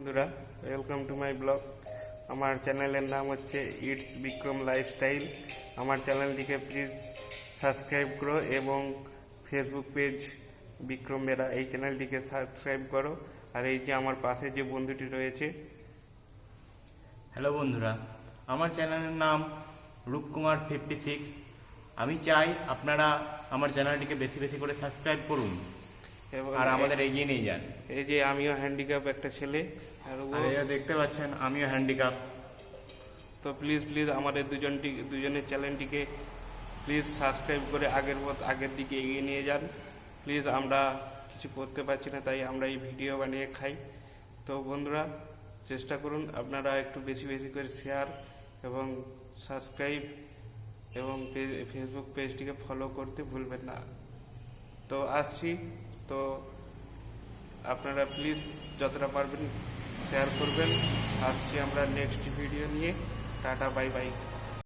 বন্ধুরা, welcome to my blog. আমার চ্যানেলের নাম হচ্ছে ইটস বিক্রম লাইফস্টাইল। আমার চ্যানেলটিকে প্লিজ সাবস্ক্রাইব করো এবং ফেসবুক পেজ বিক্রম বেরা এই চ্যানেলটিকে সাবস্ক্রাইব করো। আর এই যে আমার পাশে যে বন্ধুটি রয়েছে, হ্যালো বন্ধুরা, আমার চ্যানেলের নাম রূপকুমার 56। আমি চাই আপনারা আমার চ্যানেলটিকে বেশি বেশি করে সাবস্ক্রাইব করুন এবং আর আমাদের এগিয়ে নিয়ে যান। এই যে আমিও হ্যান্ডিক্যাপ একটা ছেলে, আর ও, আর এই দেখতে পাচ্ছেন আমিও হ্যান্ডিক্যাপ। তো প্লিজ আমাদের দুজনের চ্যানেলটিকে প্লিজ সাবস্ক্রাইব করে আগের দিকে এগিয়ে নিয়ে যান। প্লিজ, আমরা কিছু করতে পারছি না, তাই আমরা এই ভিডিও বানিয়ে খাই। তো বন্ধুরা, চেষ্টা করুন আপনারা একটু বেশি বেশি করে শেয়ার এবং সাবস্ক্রাইব এবং ফেসবুক পেজটিকে ফলো করতে ভুলবেন না। তো আসছি, তো আপনারা প্লিজ যতটা পারবেন শেয়ার করবেন। আসছি আমরা নেক্সট ভিডিও নিয়ে। Tata, bye bye.